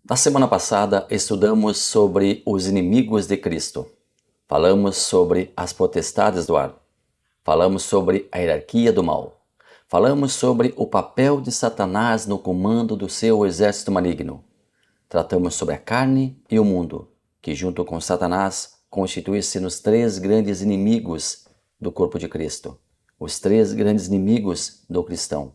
Na semana passada, estudamos sobre os inimigos de Cristo. Falamos sobre as potestades do ar. Falamos sobre a hierarquia do mal. Falamos sobre o papel de Satanás no comando do seu exército maligno. Tratamos sobre a carne e o mundo, que junto com Satanás constituem-se nos três grandes inimigos do corpo de Cristo. Os três grandes inimigos do cristão.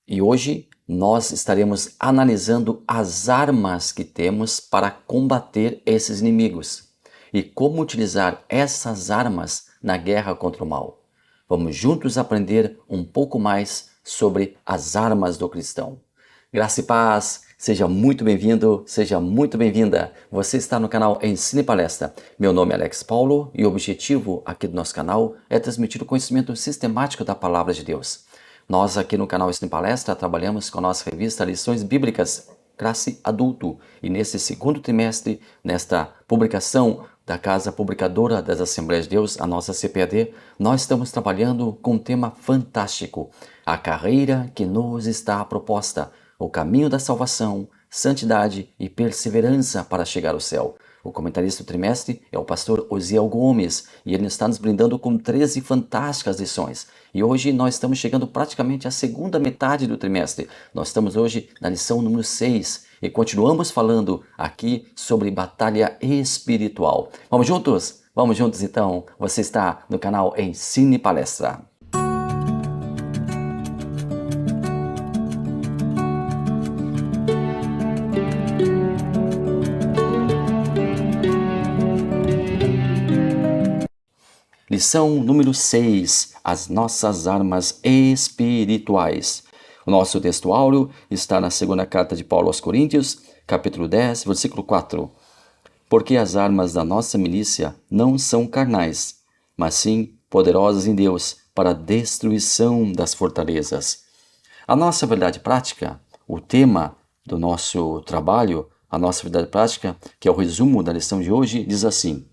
E hoje nós estaremos analisando as armas que temos para combater esses inimigos e como utilizar essas armas na guerra contra o mal. Vamos juntos aprender um pouco mais sobre as armas do cristão. Graça e paz, seja muito bem-vindo, seja muito bem-vinda. Você está no canal Ensino e Palestra. Meu nome é Alex Paulo e o objetivo aqui do nosso canal é transmitir o conhecimento sistemático da Palavra de Deus. Nós aqui no canal Ensino e Palestra trabalhamos com a nossa revista Lições Bíblicas Classe Adulto e nesse segundo trimestre, nesta publicação da Casa Publicadora das Assembleias de Deus, a nossa CPAD, nós estamos trabalhando com um tema fantástico, a carreira que nos está proposta, o caminho da salvação, santidade e perseverança para chegar ao céu. O comentarista do trimestre é o pastor Osiel Gomes e ele está nos brindando com 13 fantásticas lições. E hoje nós estamos chegando praticamente à segunda metade do trimestre. Nós estamos hoje na lição número 6 e continuamos falando aqui sobre batalha espiritual. Vamos juntos? Vamos juntos então? Você está no canal Ensino e Palestra. Lição número 6, as nossas armas espirituais. O nosso texto áureo está na segunda carta de Paulo aos Coríntios, capítulo 10, versículo 4. Porque as armas da nossa milícia não são carnais, mas sim poderosas em Deus para a destruição das fortalezas. A nossa verdade prática, o tema do nosso trabalho, a nossa verdade prática, que é o resumo da lição de hoje, diz assim: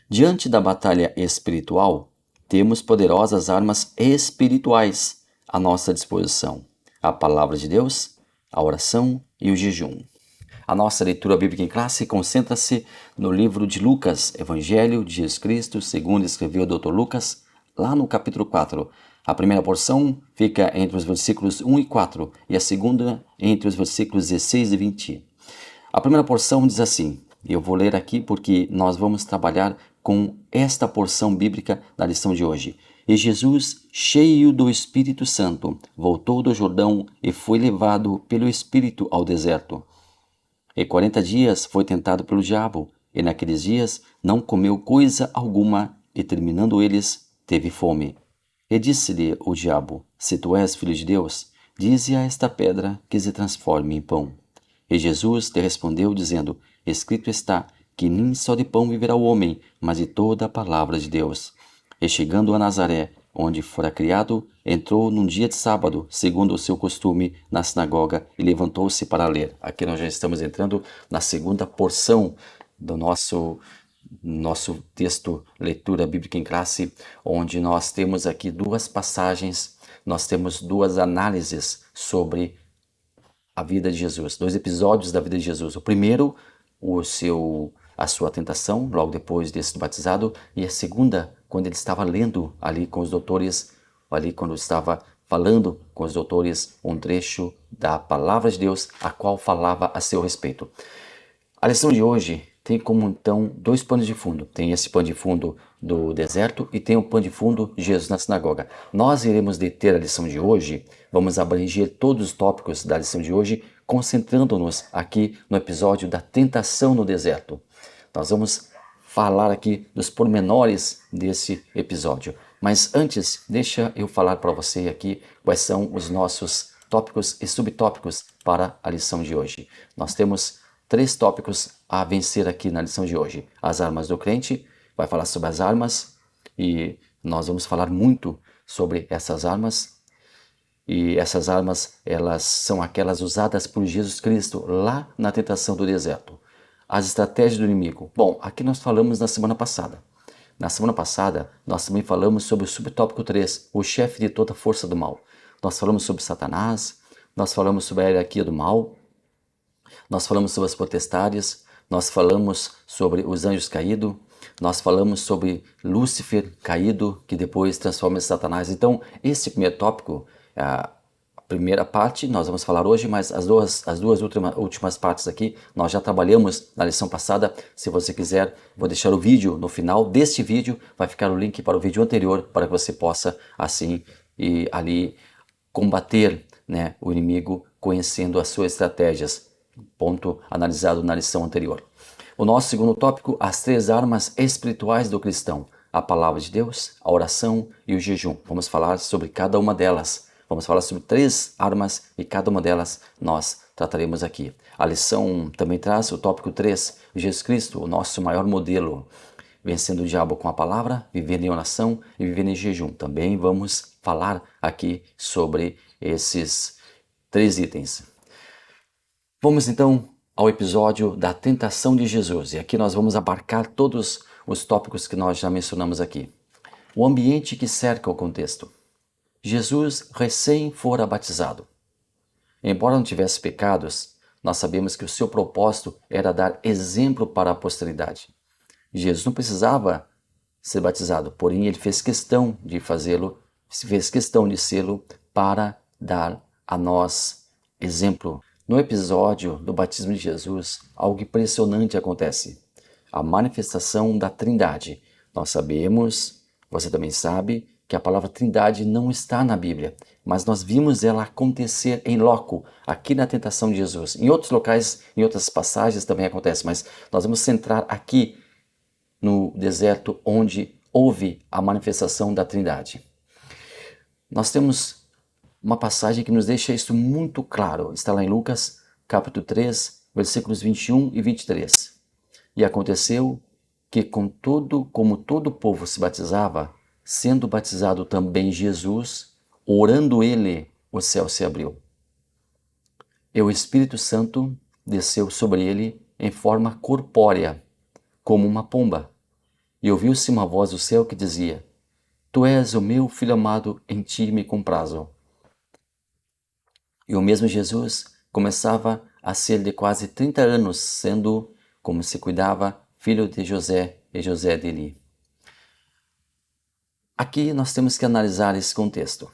diante da batalha espiritual, temos poderosas armas espirituais à nossa disposição: a palavra de Deus, a oração e o jejum. A nossa leitura bíblica em classe concentra-se no livro de Lucas, Evangelho de Jesus Cristo, segundo escreveu o Dr. Lucas, lá no capítulo 4. A primeira porção fica entre os versículos 1 e 4 e a segunda entre os versículos 16 e 20. A primeira porção diz assim, e eu vou ler aqui porque nós vamos trabalhar com esta porção bíblica da lição de hoje. E Jesus, cheio do Espírito Santo, voltou do Jordão e foi levado pelo Espírito ao deserto. E 40 dias foi tentado pelo diabo, e naqueles dias não comeu coisa alguma, e terminando eles, teve fome. E disse-lhe o diabo: se tu és filho de Deus, dize a esta pedra que se transforme em pão. E Jesus lhe respondeu, dizendo: escrito está, que nem só de pão viverá o homem, mas de toda a palavra de Deus. E chegando a Nazaré, onde fora criado, entrou num dia de sábado, segundo o seu costume, na sinagoga, e levantou-se para ler. Aqui nós já estamos entrando na segunda porção do nosso texto, leitura bíblica em classe, onde nós temos aqui duas passagens, nós temos duas análises sobre a vida de Jesus, dois episódios da vida de Jesus. O primeiro, a sua tentação, logo depois de ser batizado, e a segunda, quando ele estava lendo ali com os doutores, ali quando estava falando com os doutores um trecho da palavra de Deus, a qual falava a seu respeito. A lição de hoje tem como então dois panos de fundo. Tem esse pano de fundo do deserto e tem o pano de fundo de Jesus na sinagoga. Nós iremos deter a lição de hoje, vamos abranger todos os tópicos da lição de hoje, concentrando-nos aqui no episódio da tentação no deserto. Nós vamos falar aqui dos pormenores desse episódio. Mas antes, deixa eu falar para você aqui quais são os nossos tópicos e subtópicos para a lição de hoje. Nós temos 3 tópicos a vencer aqui na lição de hoje. As armas do crente, vai falar sobre as armas e nós vamos falar muito sobre essas armas. E essas armas, elas são aquelas usadas por Jesus Cristo lá na tentação do deserto. As estratégias do inimigo. Bom, aqui nós falamos na semana passada. Na semana passada, nós também falamos sobre o subtópico 3, o chefe de toda a força do mal. Nós falamos sobre Satanás, nós falamos sobre a hierarquia do mal, Nós falamos sobre as potestades, nós falamos sobre os anjos caídos, nós falamos sobre Lúcifer caído, que depois transforma em Satanás. Então, esse primeiro tópico, a primeira parte, nós vamos falar hoje, mas as duas últimas partes aqui, nós já trabalhamos na lição passada. Se você quiser, vou deixar o vídeo no final deste vídeo, vai ficar o link para o vídeo anterior, para que você possa, assim, e ali combater, né, o inimigo conhecendo as suas estratégias, ponto analisado na lição anterior. O nosso segundo tópico, as 3 armas espirituais do cristão: a palavra de Deus, a oração e o jejum. Vamos falar sobre cada uma delas. Vamos falar sobre 3 armas e cada uma delas nós trataremos aqui. A lição também traz o tópico 3, Jesus Cristo, o nosso maior modelo, vencendo o diabo com a palavra, vivendo em oração e vivendo em jejum. Também vamos falar aqui sobre esses 3 itens. Vamos então ao episódio da tentação de Jesus. E aqui nós vamos abarcar todos os tópicos que nós já mencionamos aqui. O ambiente que cerca o contexto. Jesus recém fora batizado. Embora não tivesse pecados, nós sabemos que o seu propósito era dar exemplo para a posteridade. Jesus não precisava ser batizado, porém ele fez questão de fazê-lo, fez questão de sê-lo para dar a nós exemplo. No episódio do batismo de Jesus, algo impressionante acontece. A manifestação da Trindade. Nós sabemos, você também sabe, que a palavra Trindade não está na Bíblia, mas nós vimos ela acontecer em loco, aqui na tentação de Jesus. Em outros locais, em outras passagens também acontece, mas nós vamos centrar aqui no deserto onde houve a manifestação da Trindade. Nós temos uma passagem que nos deixa isso muito claro. Está lá em Lucas, capítulo 3, versículos 21 e 23. E aconteceu que como todo o povo se batizava, sendo batizado também Jesus, orando ele, o céu se abriu. E o Espírito Santo desceu sobre ele em forma corpórea, como uma pomba. E ouviu-se uma voz do céu que dizia: Tu és o meu filho amado, em ti me comprazo. E o mesmo Jesus começava a ser de quase 30 anos, sendo, como se cuidava, filho de José e José de Eli. Aqui nós temos que analisar esse contexto.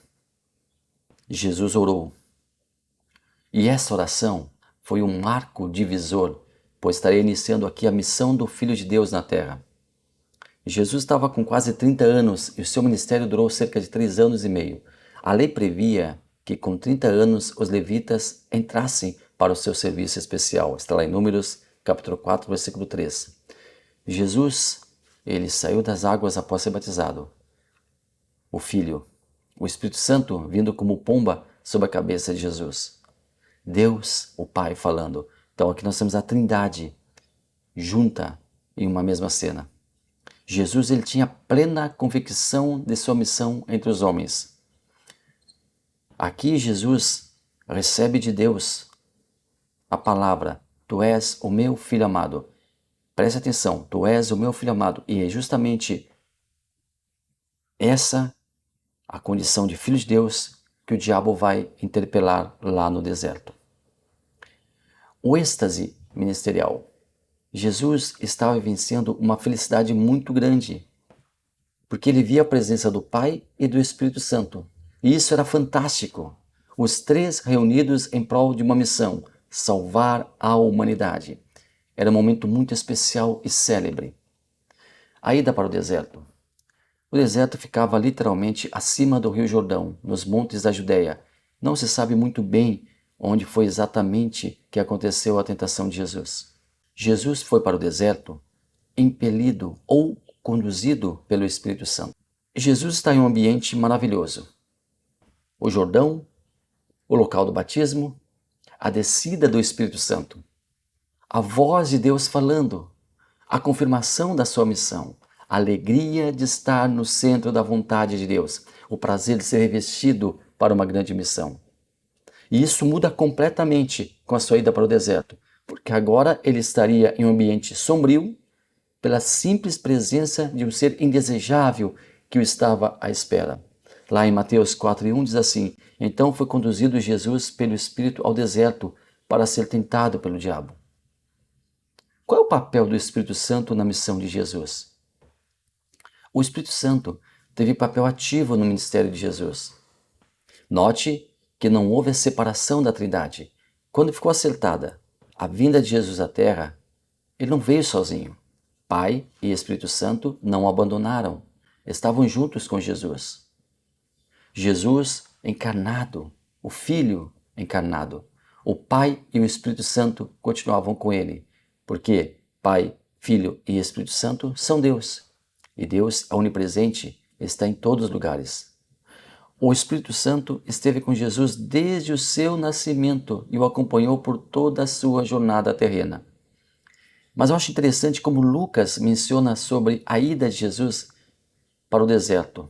Jesus orou. E essa oração foi um marco divisor, pois estaria iniciando aqui a missão do Filho de Deus na Terra. Jesus estava com quase 30 anos e o seu ministério durou cerca de 3 anos e meio. A lei previa que com 30 anos os levitas entrassem para o seu serviço especial. Está lá em Números, capítulo 4, versículo 3. Jesus, ele saiu das águas após ser batizado. O Filho, o Espírito Santo vindo como pomba sobre a cabeça de Jesus. Deus, o Pai, falando. Então aqui nós temos a Trindade junta em uma mesma cena. Jesus ele tinha plena convicção de sua missão entre os homens. Aqui Jesus recebe de Deus a palavra: Tu és o meu filho amado. Preste atenção, Tu és o meu filho amado. E é justamente essa a condição de filho de Deus que o diabo vai interpelar lá no deserto. O êxtase ministerial. Jesus estava vivenciando uma felicidade muito grande, porque ele via a presença do Pai e do Espírito Santo. E isso era fantástico. Os 3 reunidos em prol de uma missão: salvar a humanidade. Era um momento muito especial e célebre. A ida para o deserto. O deserto ficava literalmente acima do Rio Jordão, nos montes da Judéia. Não se sabe muito bem onde foi exatamente que aconteceu a tentação de Jesus. Jesus foi para o deserto impelido ou conduzido pelo Espírito Santo. Jesus está em um ambiente maravilhoso. O Jordão, o local do batismo, a descida do Espírito Santo, a voz de Deus falando, a confirmação da sua missão, a alegria de estar no centro da vontade de Deus, o prazer de ser revestido para uma grande missão. E isso muda completamente com a sua ida para o deserto, porque agora ele estaria em um ambiente sombrio, pela simples presença de um ser indesejável que o estava à espera. Lá em Mateus 4:1 diz assim: Então foi conduzido Jesus pelo Espírito ao deserto para ser tentado pelo diabo. Qual é o papel do Espírito Santo na missão de Jesus? O Espírito Santo teve papel ativo no ministério de Jesus. Note que não houve a separação da Trindade. Quando ficou acertada a vinda de Jesus à Terra, ele não veio sozinho. Pai e Espírito Santo não o abandonaram, estavam juntos com Jesus. Jesus encarnado, o Filho encarnado, o Pai e o Espírito Santo continuavam com ele, porque Pai, Filho e Espírito Santo são Deus. E Deus é onipresente, está em todos os lugares. O Espírito Santo esteve com Jesus desde o seu nascimento e o acompanhou por toda a sua jornada terrena. Mas eu acho interessante como Lucas menciona sobre a ida de Jesus para o deserto.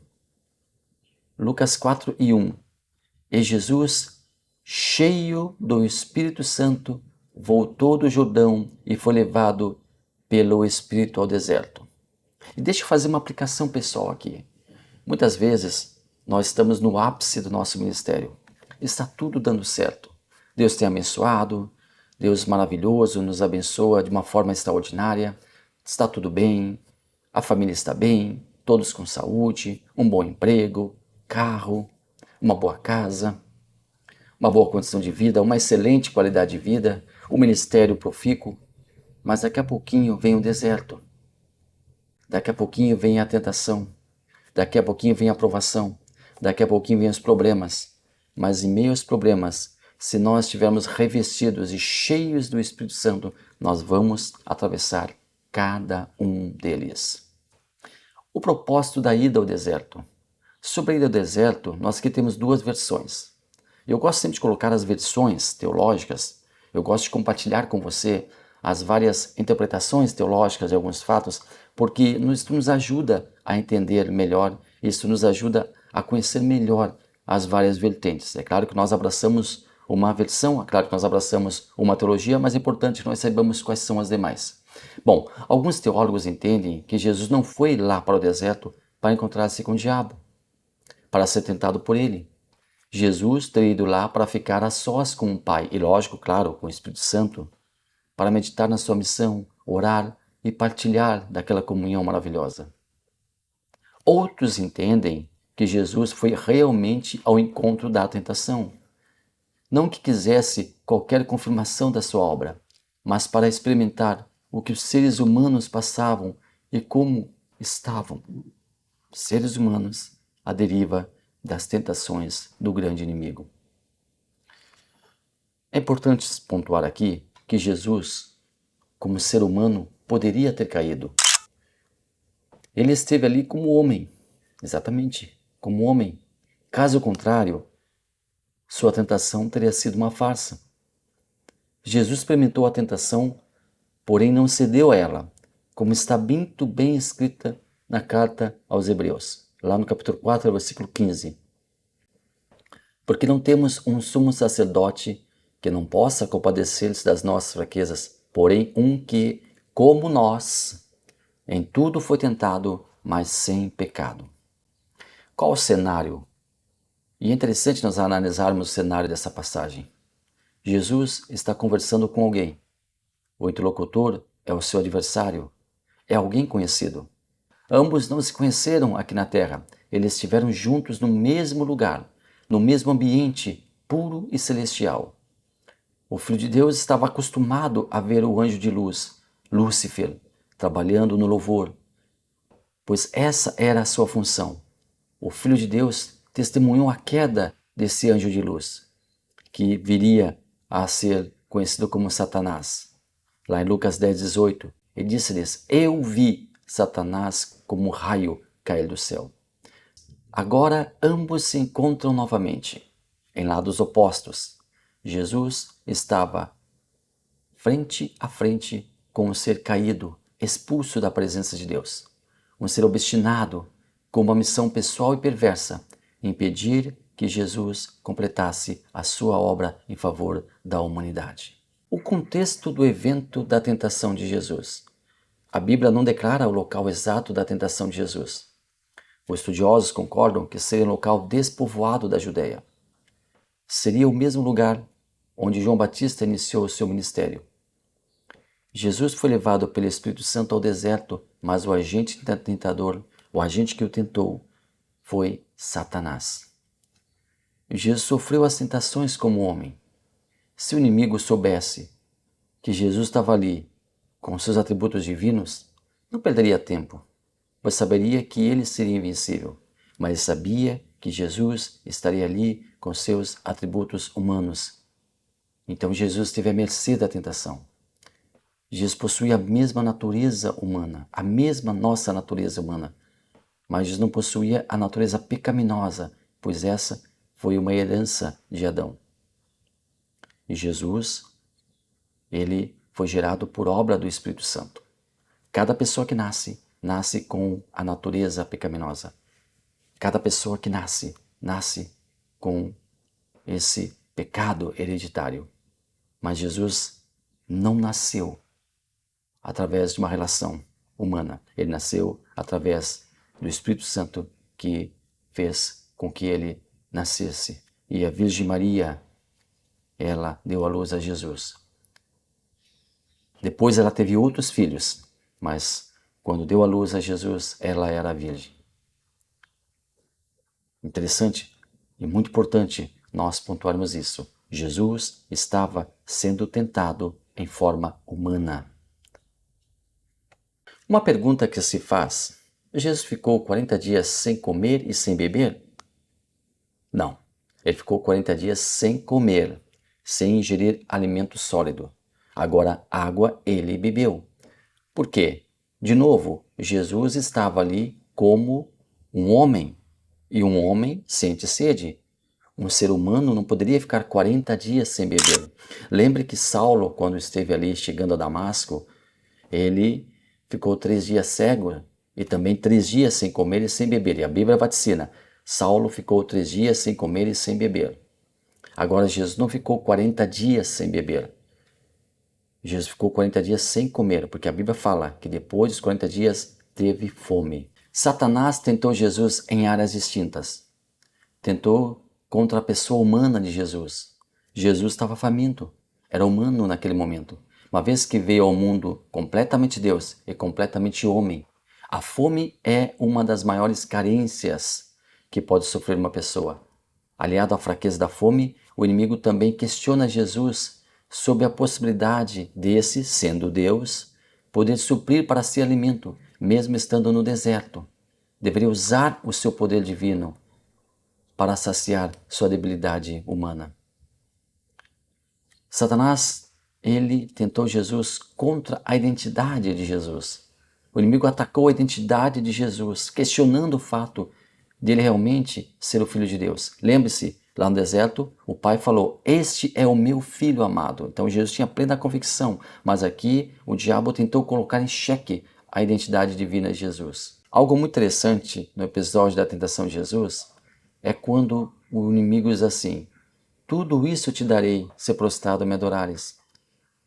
Lucas 4:1. E Jesus, cheio do Espírito Santo, voltou do Jordão e foi levado pelo Espírito ao deserto. E deixa eu fazer uma aplicação pessoal aqui. Muitas vezes nós estamos no ápice do nosso ministério. Está tudo dando certo. Deus tem abençoado, Deus maravilhoso nos abençoa de uma forma extraordinária. Está tudo bem, a família está bem, todos com saúde, um bom emprego, carro, uma boa casa, uma boa condição de vida, uma excelente qualidade de vida, o ministério profícuo. Mas daqui a pouquinho vem o deserto. Daqui a pouquinho vem a tentação. Daqui a pouquinho vem a provação. Daqui a pouquinho vem os problemas. Mas em meio aos problemas, se nós estivermos revestidos e cheios do Espírito Santo, nós vamos atravessar cada um deles. O propósito da ida ao deserto. Sobre a ida ao deserto, nós aqui temos duas versões. Eu gosto sempre de colocar as versões teológicas. Eu gosto de compartilhar com você as várias interpretações teológicas de alguns fatos, porque isso nos ajuda a entender melhor, isso nos ajuda a conhecer melhor as várias vertentes. É claro que nós abraçamos uma versão, é claro que nós abraçamos uma teologia, mas é importante que nós saibamos quais são as demais. Bom, alguns teólogos entendem que Jesus não foi lá para o deserto para encontrar-se com o diabo, para ser tentado por ele. Jesus teria ido lá para ficar a sós com o Pai e, lógico, claro, com o Espírito Santo, para meditar na sua missão, orar e partilhar daquela comunhão maravilhosa. Outros entendem que Jesus foi realmente ao encontro da tentação. Não que quisesse qualquer confirmação da sua obra, mas para experimentar o que os seres humanos passavam e como estavam seres humanos à deriva das tentações do grande inimigo. É importante pontuar aqui que Jesus, como ser humano, poderia ter caído. Ele esteve ali como homem, exatamente, como homem. Caso contrário, sua tentação teria sido uma farsa. Jesus experimentou a tentação, porém não cedeu a ela, como está muito bem escrita na carta aos Hebreus, lá no capítulo 4, versículo 15. Porque não temos um sumo sacerdote que não possa compadecer-se das nossas fraquezas, porém um que, como nós, em tudo foi tentado, mas sem pecado. Qual o cenário? E é interessante nós analisarmos o cenário dessa passagem. Jesus está conversando com alguém. O interlocutor é o seu adversário, é alguém conhecido. Ambos não se conheceram aqui na terra, eles estiveram juntos no mesmo lugar, no mesmo ambiente puro e celestial. O Filho de Deus estava acostumado a ver o anjo de luz, Lúcifer, trabalhando no louvor, pois essa era a sua função. O Filho de Deus testemunhou a queda desse anjo de luz, que viria a ser conhecido como Satanás. Lá em Lucas 10:18, ele disse-lhes: Eu vi Satanás como um raio cair do céu. Agora ambos se encontram novamente, em lados opostos. Jesus estava frente a frente com o ser caído, expulso da presença de Deus. Um ser obstinado, com uma missão pessoal e perversa, impedir que Jesus completasse a sua obra em favor da humanidade. O contexto do evento da tentação de Jesus. A Bíblia não declara o local exato da tentação de Jesus. Os estudiosos concordam que seria um local despovoado da Judéia. Seria o mesmo lugar onde João Batista iniciou o seu ministério. Jesus foi levado pelo Espírito Santo ao deserto, mas o agente tentador, o agente que o tentou, foi Satanás. Jesus sofreu as tentações como homem. Se o inimigo soubesse que Jesus estava ali com seus atributos divinos, não perderia tempo, pois saberia que ele seria invencível, mas sabia que Jesus estaria ali com seus atributos humanos. Então Jesus esteve à mercê da tentação. Jesus possuía a mesma natureza humana, a mesma nossa natureza humana, mas Jesus não possuía a natureza pecaminosa, pois essa foi uma herança de Adão. E Jesus, ele foi gerado por obra do Espírito Santo. Cada pessoa que nasce, nasce com a natureza pecaminosa. Cada pessoa que nasce, nasce com esse pecado hereditário. Mas Jesus não nasceu através de uma relação humana. Ele nasceu através do Espírito Santo que fez com que ele nascesse. E a Virgem Maria, ela deu à luz a Jesus. Depois ela teve outros filhos, mas quando deu à luz a Jesus, ela era virgem. Interessante e muito importante nós pontuarmos isso. Jesus estava sendo tentado em forma humana. Uma pergunta que se faz: Jesus ficou 40 dias sem comer e sem beber? Não, ele ficou 40 dias sem comer, sem ingerir alimento sólido. Agora, água ele bebeu. Por quê? De novo, Jesus estava ali como um homem, e um homem sente sede. Um ser humano não poderia ficar 40 dias sem beber. Lembre que Saulo, quando esteve ali chegando a Damasco, ele ficou 3 dias cego e também 3 dias sem comer e sem beber. E a Bíblia vaticina, Saulo ficou 3 dias sem comer e sem beber. Agora Jesus não ficou 40 dias sem beber. Jesus ficou 40 dias sem comer, porque a Bíblia fala que depois dos 40 dias teve fome. Satanás tentou Jesus em áreas distintas. Tentou contra a pessoa humana de Jesus. Jesus estava faminto, era humano naquele momento. Uma vez que veio ao mundo completamente Deus e completamente homem, a fome é uma das maiores carências que pode sofrer uma pessoa. Aliado à fraqueza da fome, o inimigo também questiona Jesus sobre a possibilidade desse, sendo Deus, poder suprir para si alimento, mesmo estando no deserto. Deveria usar o seu poder divino para saciar sua debilidade humana. Satanás, ele tentou Jesus contra a identidade de Jesus. O inimigo atacou a identidade de Jesus, questionando o fato de ele realmente ser o Filho de Deus. Lembre-se, lá no deserto, o Pai falou: "Este é o meu Filho amado". Então Jesus tinha plena convicção, mas aqui o diabo tentou colocar em xeque a identidade divina de Jesus. Algo muito interessante no episódio da tentação de Jesus é quando o inimigo diz assim: "Tudo isso te darei, se prostrado me adorares",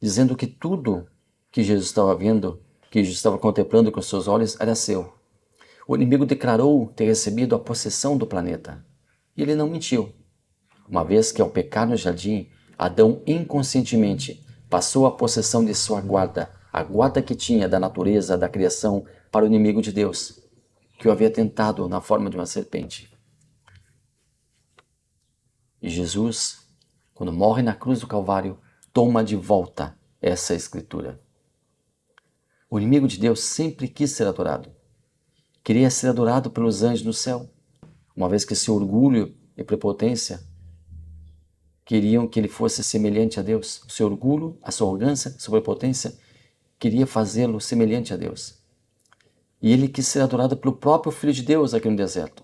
dizendo que tudo que Jesus estava vendo, que Jesus estava contemplando com seus olhos, era seu. O inimigo declarou ter recebido a possessão do planeta. E ele não mentiu. Uma vez que ao pecar no jardim, Adão inconscientemente passou a possessão de sua guarda, a guarda que tinha da natureza, da criação, para o inimigo de Deus, que o havia tentado na forma de uma serpente. E Jesus, quando morre na cruz do Calvário, toma de volta essa escritura. O inimigo de Deus sempre quis ser adorado. Queria ser adorado pelos anjos no céu, uma vez que seu orgulho e prepotência queriam que ele fosse semelhante a Deus. O seu orgulho, a sua arrogância, a sua prepotência queria fazê-lo semelhante a Deus. E ele quis ser adorado pelo próprio Filho de Deus aqui no deserto.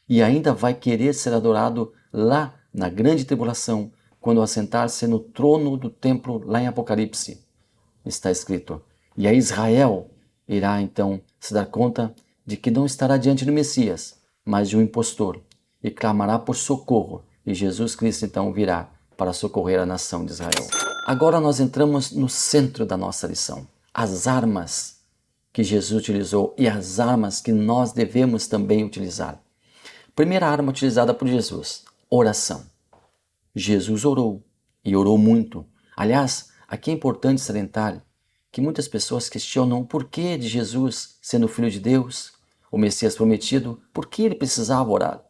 E ainda vai querer ser adorado lá na grande tribulação, quando assentar-se no trono do templo lá em Apocalipse. Está escrito: "E a Israel irá então se dar conta de que não estará diante do Messias, mas de um impostor, e clamará por socorro, e Jesus Cristo então virá para socorrer a nação de Israel." Agora nós entramos no centro da nossa lição, as armas que Jesus utilizou e as armas que nós devemos também utilizar. Primeira arma utilizada por Jesus: oração. Jesus orou e orou muito. Aliás, aqui é importante salientar que muitas pessoas questionam o porquê de Jesus, sendo o Filho de Deus, o Messias prometido, por que ele precisava orar?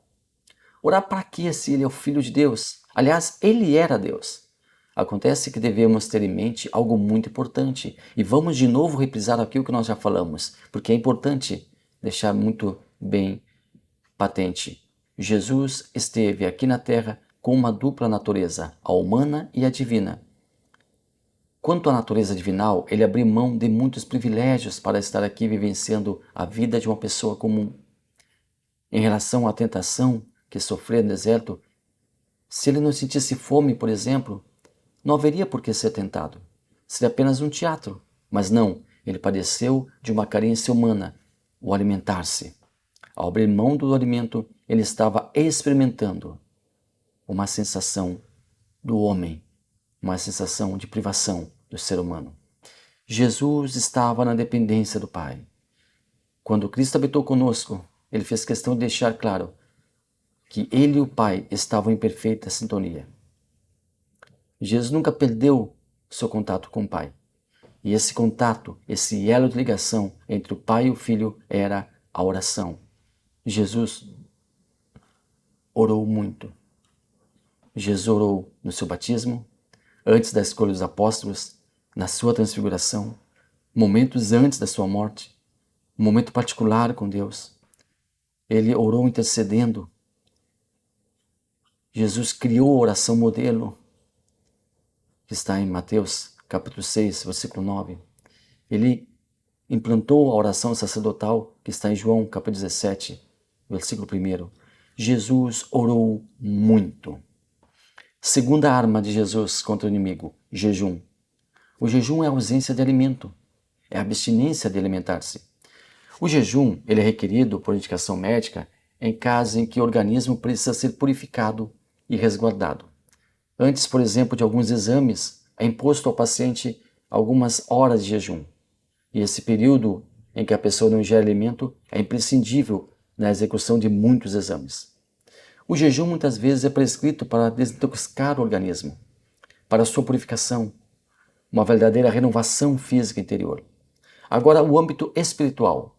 Orar para quê se ele é o Filho de Deus? Aliás, ele era Deus. Acontece que devemos ter em mente algo muito importante e vamos de novo reprisar aquilo que nós já falamos, porque é importante deixar muito bem patente. Jesus esteve aqui na Terra com uma dupla natureza, a humana e a divina. Quanto à natureza divinal, ele abriu mão de muitos privilégios para estar aqui vivenciando a vida de uma pessoa comum. Em relação à tentação que sofreu no deserto, se ele não sentisse fome, por exemplo, não haveria por que ser tentado. Seria apenas um teatro. Mas não, ele padeceu de uma carência humana, o alimentar-se. Ao abrir mão do alimento, ele estava experimentando uma sensação do homem, uma sensação de privação do ser humano. Jesus estava na dependência do Pai. Quando Cristo habitou conosco, ele fez questão de deixar claro que ele e o Pai estavam em perfeita sintonia. Jesus nunca perdeu seu contato com o Pai. E esse contato, esse elo de ligação entre o Pai e o Filho era a oração. Jesus orou muito. Jesus orou no seu batismo, antes da escolha dos apóstolos, na sua transfiguração, momentos antes da sua morte, um momento particular com Deus. Ele orou intercedendo. Jesus criou a oração modelo, que está em Mateus capítulo 6, versículo 9. Ele implantou a oração sacerdotal, que está em João capítulo 17, versículo 1. Jesus orou muito. Segunda arma de Jesus contra o inimigo, jejum. O jejum é a ausência de alimento, é a abstinência de alimentar-se. O jejum ele é requerido por indicação médica em casos em que o organismo precisa ser purificado e resguardado. Antes, por exemplo, de alguns exames, é imposto ao paciente algumas horas de jejum. E esse período em que a pessoa não ingere alimento é imprescindível na execução de muitos exames. O jejum muitas vezes é prescrito para desintoxicar o organismo, para sua purificação, uma verdadeira renovação física interior. Agora, o âmbito espiritual.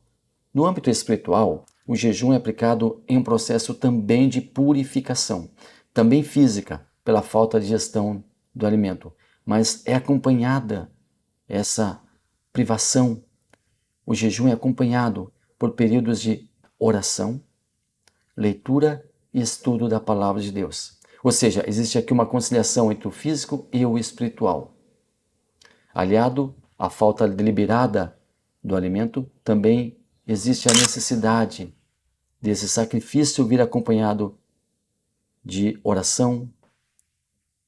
No âmbito espiritual, o jejum é aplicado em um processo também de purificação, também física, pela falta de digestão do alimento, mas é acompanhada essa privação. O jejum é acompanhado por períodos de oração, leitura e estudo da palavra de Deus. Ou seja, existe aqui uma conciliação entre o físico e o espiritual. Aliado à falta deliberada do alimento, também existe a necessidade desse sacrifício vir acompanhado de oração,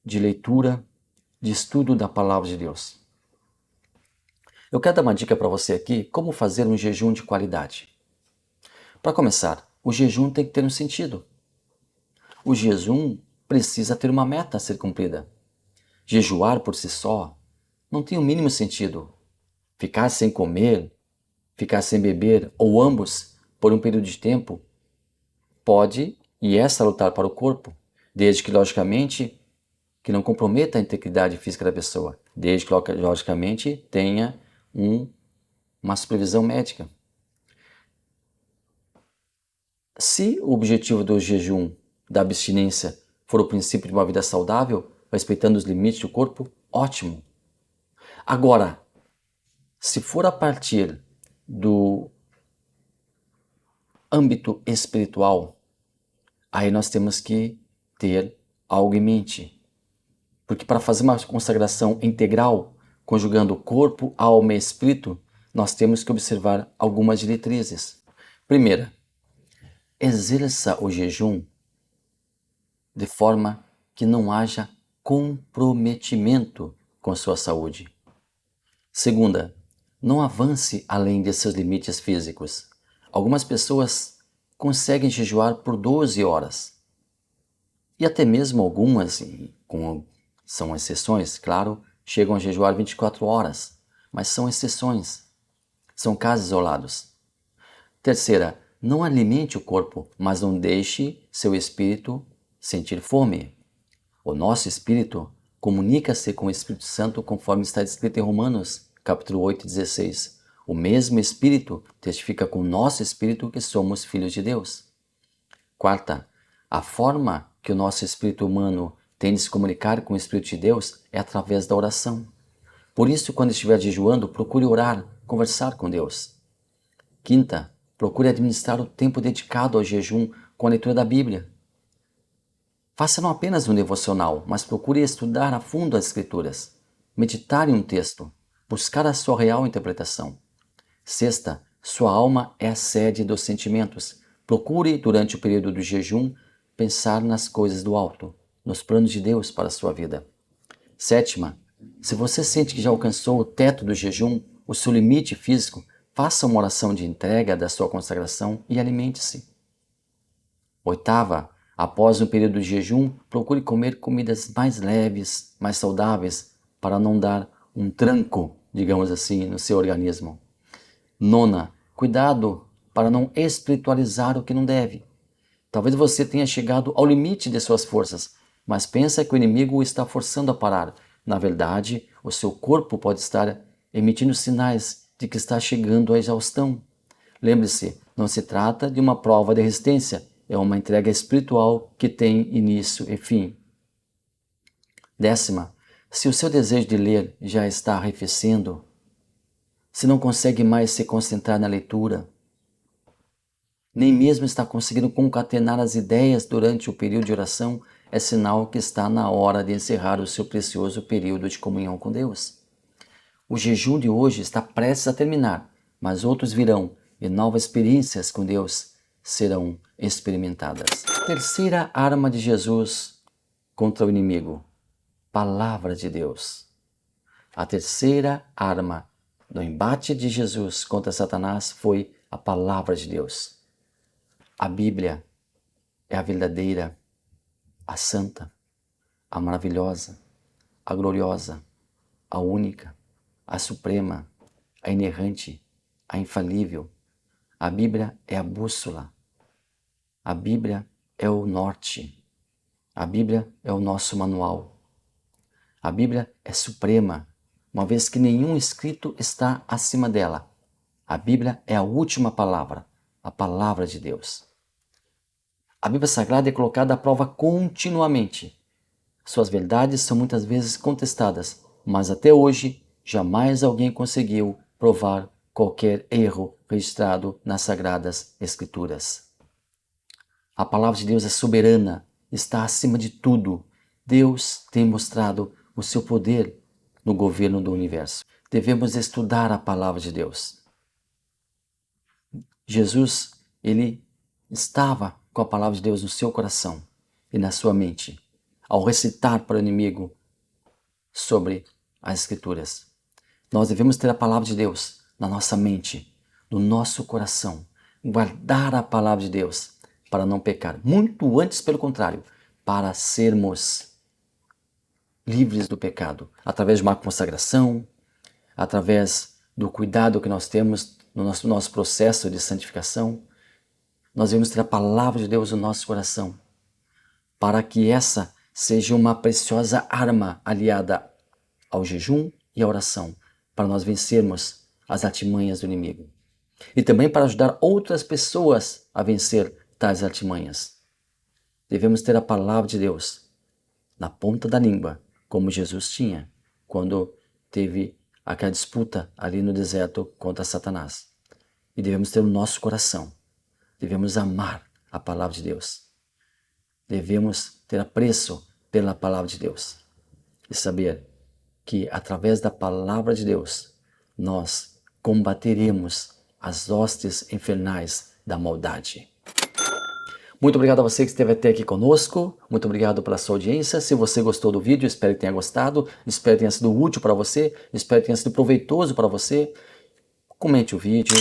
de leitura, de estudo da palavra de Deus. Eu quero dar uma dica para você aqui, como fazer um jejum de qualidade. Para começar, o jejum tem que ter um sentido. O jejum precisa ter uma meta a ser cumprida. Jejuar por si só não tem o mínimo sentido. Ficar sem comer, ficar sem beber, ou ambos, por um período de tempo, pode e é salutar para o corpo, desde que, logicamente, que não comprometa a integridade física da pessoa, desde que, logicamente, tenha uma supervisão médica. Se o objetivo do jejum, da abstinência, for o princípio de uma vida saudável, respeitando os limites do corpo, ótimo. Agora, se for a partir do âmbito espiritual, aí nós temos que ter algo em mente. Porque para fazer uma consagração integral, conjugando corpo, alma e espírito, nós temos que observar algumas diretrizes. Primeira, exerça o jejum de forma que não haja comprometimento com sua saúde. Segunda, não avance além de seus limites físicos. Algumas pessoas conseguem jejuar por 12 horas. E até mesmo algumas, são exceções, claro, chegam a jejuar 24 horas, mas são exceções, são casos isolados. Terceira, não alimente o corpo, mas não deixe seu espírito sentir fome. O nosso espírito comunica-se com o Espírito Santo conforme está escrito em Romanos, capítulo 8, 16. O mesmo Espírito testifica com o nosso Espírito que somos filhos de Deus. Quarta, a forma que o nosso espírito humano tem de se comunicar com o Espírito de Deus é através da oração. Por isso, quando estiver jejuando, procure orar, conversar com Deus. Quinta, procure administrar o tempo dedicado ao jejum com a leitura da Bíblia. Faça não apenas um devocional, mas procure estudar a fundo as Escrituras, meditar em um texto, buscar a sua real interpretação. Sexta, sua alma é a sede dos sentimentos. Procure, durante o período do jejum, pensar nas coisas do alto, nos planos de Deus para a sua vida. Sétima, se você sente que já alcançou o teto do jejum, o seu limite físico, faça uma oração de entrega da sua consagração e alimente-se. Oitava, após um período de jejum, procure comer comidas mais leves, mais saudáveis, para não dar um tranco, digamos assim, no seu organismo. Nona, cuidado para não espiritualizar o que não deve. Talvez você tenha chegado ao limite de suas forças, mas pensa que o inimigo o está forçando a parar. Na verdade, o seu corpo pode estar emitindo sinais de que está chegando à exaustão. Lembre-se, não se trata de uma prova de resistência, é uma entrega espiritual que tem início e fim. Décima, se o seu desejo de ler já está arrefecendo, se não consegue mais se concentrar na leitura, nem mesmo está conseguindo concatenar as ideias durante o período de oração, é sinal que está na hora de encerrar o seu precioso período de comunhão com Deus. O jejum de hoje está prestes a terminar, mas outros virão e novas experiências com Deus serão experimentadas. Terceira arma de Jesus contra o inimigo: Palavra de Deus. A terceira arma do embate de Jesus contra Satanás foi a Palavra de Deus. A Bíblia é a verdadeira, a santa, a maravilhosa, a gloriosa, a única, a suprema, a inerrante, a infalível. A Bíblia é a bússola. A Bíblia é o norte. A Bíblia é o nosso manual. A Bíblia é suprema, uma vez que nenhum escrito está acima dela. A Bíblia é a última palavra, a palavra de Deus. A Bíblia Sagrada é colocada à prova continuamente. Suas verdades são muitas vezes contestadas, mas até hoje jamais alguém conseguiu provar qualquer erro registrado nas Sagradas Escrituras. A palavra de Deus é soberana, está acima de tudo. Deus tem mostrado o seu poder no governo do universo. Devemos estudar a palavra de Deus. Jesus, ele estava com a palavra de Deus no seu coração e na sua mente, ao recitar para o inimigo sobre as Escrituras. Nós devemos ter a palavra de Deus na nossa mente, no nosso coração, guardar a palavra de Deus para não pecar. Muito antes, pelo contrário, para sermos livres do pecado, através de uma consagração, através do cuidado que nós temos no nosso processo de santificação. Nós devemos ter a palavra de Deus no nosso coração, para que essa seja uma preciosa arma aliada ao jejum e à oração, para nós vencermos as artimanhas do inimigo. E também para ajudar outras pessoas a vencer tais artimanhas. Devemos ter a palavra de Deus na ponta da língua, como Jesus tinha, quando teve aquela disputa ali no deserto contra Satanás. E devemos ter o nosso coração. Devemos amar a palavra de Deus. Devemos ter apreço pela palavra de Deus. E saber que através da palavra de Deus nós combateremos as hostes infernais da maldade. Muito obrigado a você que esteve até aqui conosco. Muito obrigado pela sua audiência. Se você gostou do vídeo, espero que tenha gostado. Espero que tenha sido útil para você. Espero que tenha sido proveitoso para você. Comente o vídeo.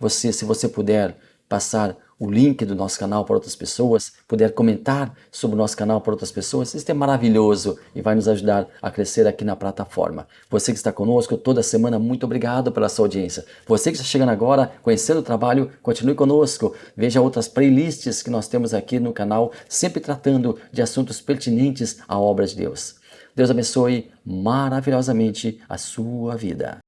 Se você puder passar o link do nosso canal para outras pessoas, puder comentar sobre o nosso canal para outras pessoas, isso é maravilhoso e vai nos ajudar a crescer aqui na plataforma. Você que está conosco toda semana, muito obrigado pela sua audiência. Você que está chegando agora, conhecendo o trabalho, continue conosco. Veja outras playlists que nós temos aqui no canal, sempre tratando de assuntos pertinentes à obra de Deus. Deus abençoe maravilhosamente a sua vida.